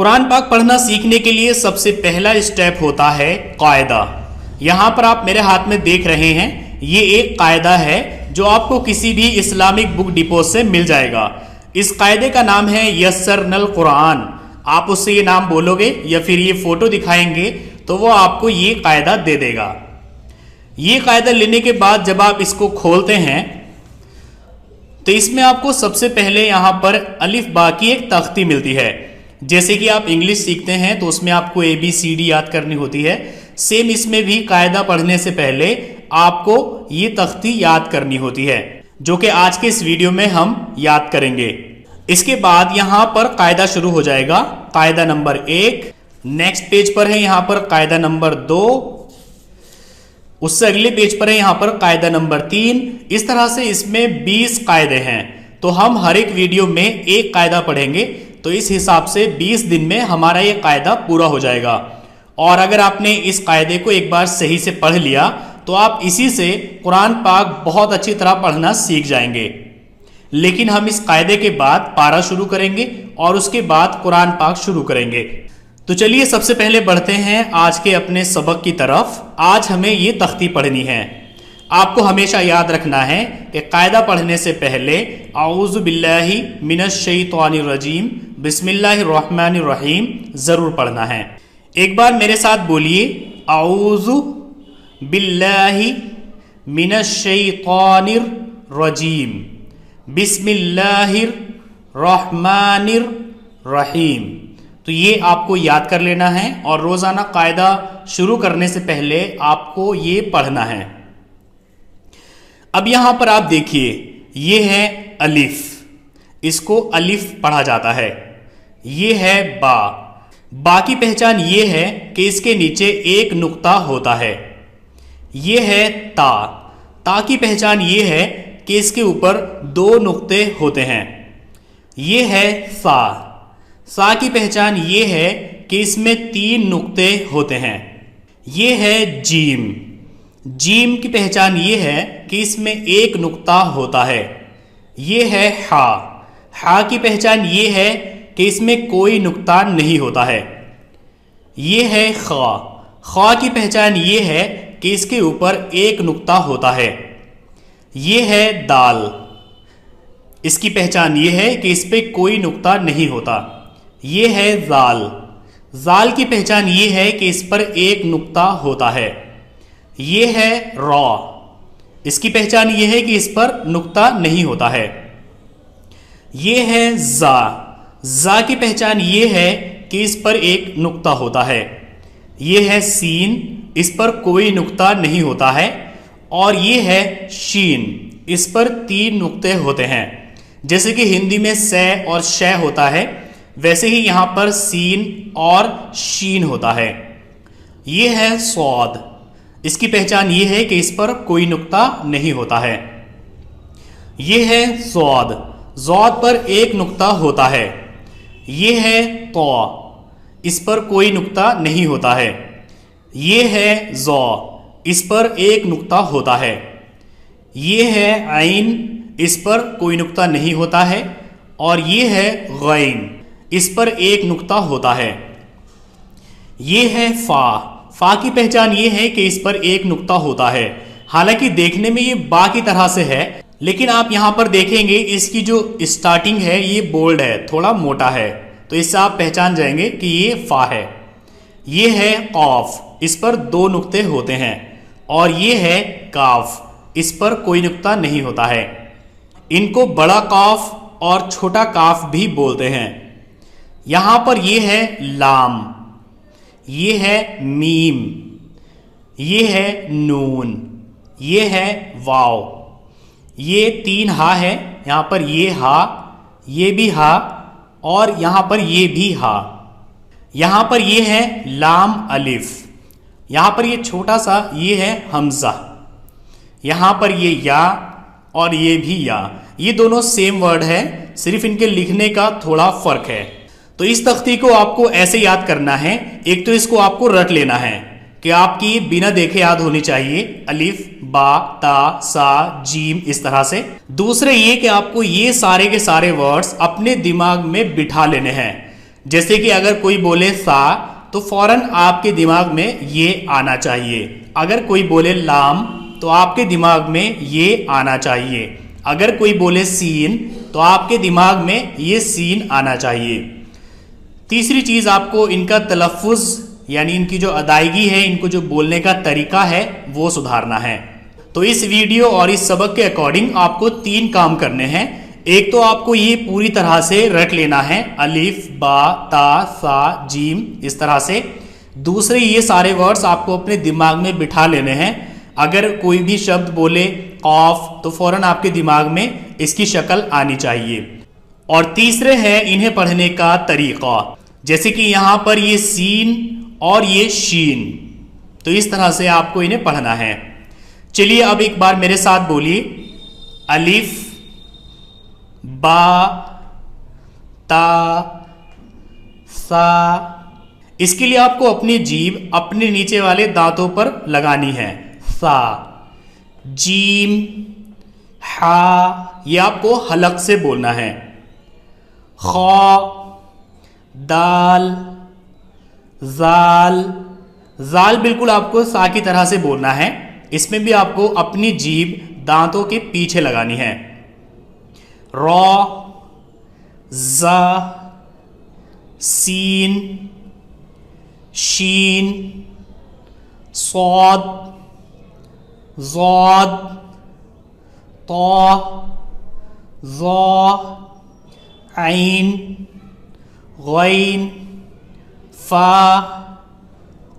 कुरान पाक पढ़ना सीखने के लिए सबसे पहला स्टेप होता है कायदा। यहाँ पर आप मेरे हाथ में देख रहे हैं, ये एक कायदा है जो आपको किसी भी इस्लामिक बुक डिपो से मिल जाएगा। इस कायदे का नाम है यस्सरनल कुरान। आप उससे ये नाम बोलोगे या फिर ये फोटो दिखाएंगे तो वो आपको ये कायदा दे देगा। ये कायदा लेने के बाद जब आप इसको खोलते हैं तो इसमें आपको सबसे पहले यहाँ पर अलिफ बा की एक तख्ती मिलती है। जैसे कि आप इंग्लिश सीखते हैं तो उसमें आपको ABCD याद करनी होती है, सेम इसमें भी कायदा पढ़ने से पहले आपको ये तख्ती याद करनी होती है, जो कि आज के इस वीडियो में हम याद करेंगे। इसके बाद यहाँ पर कायदा शुरू हो जाएगा। कायदा नंबर 1 नेक्स्ट पेज पर है, यहाँ पर कायदा नंबर 2, उससे अगले पेज पर है यहाँ पर कायदा नंबर 3। इस तरह से इसमें 20 कायदे हैं। तो हम हर एक वीडियो में एक कायदा पढ़ेंगे, तो इस हिसाब से 20 दिन में हमारा ये कायदा पूरा हो जाएगा। और अगर आपने इस कायदे को एक बार सही से पढ़ लिया तो आप इसी से कुरान पाक बहुत अच्छी तरह पढ़ना सीख जाएंगे। लेकिन हम इस कायदे के बाद पारा शुरू करेंगे और उसके बाद कुरान पाक शुरू करेंगे। तो चलिए सबसे पहले बढ़ते हैं आज के अपने सबक की तरफ। आज हमें ये तख्ती पढ़नी है। आपको हमेशा याद रखना है कि कायदा पढ़ने से पहले आऊज़ु बिल्लाहि मिनश शैतानिर रजीम बिस्मिल्लाहिर रहमानिर रहीम जरूर पढ़ना है। एक बार मेरे साथ बोलिए, आऊज़ु बिल्लाहि मिनश शैतानिर रजीम बिस्मिल्लाहिर रहमानिर रहीम। तो ये आपको याद कर लेना है और रोजाना कायदा शुरू करने से पहले आपको ये पढ़ना है। अब यहां पर आप देखिए, ये है अलिफ, इसको अलिफ पढ़ा जाता है। ये है बा, बा की पहचान ये है कि इसके नीचे एक नुक्ता होता है। ये है ता, ता की पहचान ये है कि इसके ऊपर 2 नुक्ते होते हैं। ये है सा, सा की पहचान ये है कि इसमें 3 नुक्ते होते हैं। ये है जीम, जीम की पहचान ये है कि इसमें एक नुक्ता होता है। ये है हा, हा की पहचान ये है कि इसमें कोई नुक्ता नहीं होता है। ये है खा, खा की पहचान ये है कि इसके ऊपर एक नुक्ता होता है। ये है दाल, इसकी पहचान ये है कि इस पर कोई नुक्ता नहीं होता। ये है जाल, जाल की पहचान ये है कि इस पर एक नुक्ता होता है। ये है रॉ, इसकी पहचान ये है कि इस पर नुक्ता नहीं होता है। ये है जा, जा की पहचान ये है कि इस पर एक नुक्ता होता है। ये है सीन, इस पर कोई नुक्ता नहीं होता है। और ये है शीन, इस पर 3 नुक्ते होते हैं। जैसे कि हिंदी में से और शय होता है, वैसे ही यहां पर सीन और शीन होता है। ये है सौद, इसकी पहचान ये है कि इस पर कोई नुक्ता नहीं होता है। ये है सौद, जौद पर एक नुक्ता होता है। ये है तो, इस पर कोई नुक्ता नहीं होता है। ये है जौ, इस पर एक नुक्ता होता है। ये है आइन, इस पर कोई नुक्ता नहीं होता है। और ये है गैन, इस पर एक नुक्ता होता है। ये है फा, फा की पहचान ये है कि इस पर एक नुक्ता होता है। हालांकि देखने में ये बा की तरह से है, लेकिन आप यहां पर देखेंगे इसकी जो स्टार्टिंग है ये बोल्ड है, थोड़ा मोटा है, तो इससे आप पहचान जाएंगे कि ये फा है। ये है कौफ, इस पर 2 नुक्ते होते हैं। और ये है काफ, इस पर कोई नुक्ता नहीं होता है। इनको बड़ा काफ और छोटा काफ भी बोलते हैं। यहां पर ये है लाम, ये है मीम, ये है नून, ये है वाव। ये 3 हा है, यहां पर ये हा, ये भी हा और यहां पर ये भी हा। यहां पर ये है लाम अलिफ, यहां पर ये छोटा सा ये है हमजा। यहां पर ये या और ये भी या, ये दोनों सेम वर्ड है, सिर्फ इनके लिखने का थोड़ा फर्क है। तो इस तख्ती को आपको ऐसे याद करना है। एक तो इसको आपको रट लेना है कि आपकी बिना देखे याद होनी चाहिए, अलिफ बा ता सा जीम, इस तरह से। दूसरे ये कि आपको ये सारे के सारे वर्ड्स अपने दिमाग में बिठा लेने हैं। जैसे कि अगर कोई बोले सा तो फौरन आपके दिमाग में ये आना चाहिए। अगर कोई बोले लाम तो आपके दिमाग में ये आना चाहिए। अगर कोई बोले सीन तो आपके दिमाग में ये सीन आना चाहिए। तीसरी चीज़, आपको इनका तलफ़ुज़ यानी इनकी जो अदायगी है, इनको जो बोलने का तरीका है वो सुधारना है। तो इस वीडियो और इस सबक के अकॉर्डिंग आपको 3 काम करने हैं। एक तो आपको ये पूरी तरह से रट लेना है, अलिफ बा ता सा जीम, इस तरह से। दूसरे, ये सारे वर्ड्स आपको अपने दिमाग में बिठा लेने हैं। अगर कोई भी शब्द बोले ऑफ तो फौरन आपके दिमाग में इसकी शक्ल आनी चाहिए। और तीसरे है इन्हें पढ़ने का तरीका, जैसे कि यहाँ पर ये सीन और ये शीन, तो इस तरह से आपको इन्हें पढ़ना है। चलिए अब एक बार मेरे साथ बोलिए, अलिफ बा ता सा। इसके लिए आपको अपनी जीभ अपने नीचे वाले दांतों पर लगानी है। सा, जीम, हा, ये आपको हलक से बोलना है। खा, दाल, जाल। जाल बिल्कुल आपको सा की तरह से बोलना है। इसमें भी आपको अपनी जीभ दांतों के पीछे लगानी है। रॉ, ज़ा, सीन, शीन, सौद, ज़ौद, तौ, ज़ौ, ऐन, गैन, फा,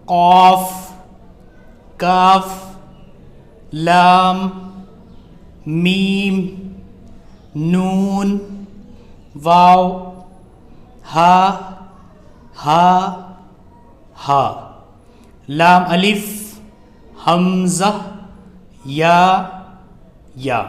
क़ाफ, काफ, लाम, मीम, नून, वाव, हा, हा, लाम अलिफ, हमज़ा, या।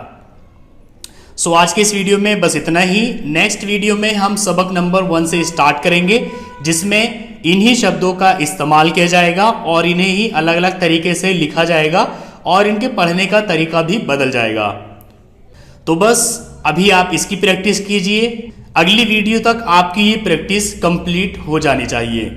सो आज के इस वीडियो में बस इतना ही। नेक्स्ट वीडियो में हम सबक नंबर 1 से स्टार्ट करेंगे, जिसमें इन्हीं शब्दों का इस्तेमाल किया जाएगा और इन्हें ही अलग अलग तरीके से लिखा जाएगा और इनके पढ़ने का तरीका भी बदल जाएगा। तो बस अभी आप इसकी प्रैक्टिस कीजिए। अगली वीडियो तक आपकी ये प्रैक्टिस कंप्लीट हो जानी चाहिए।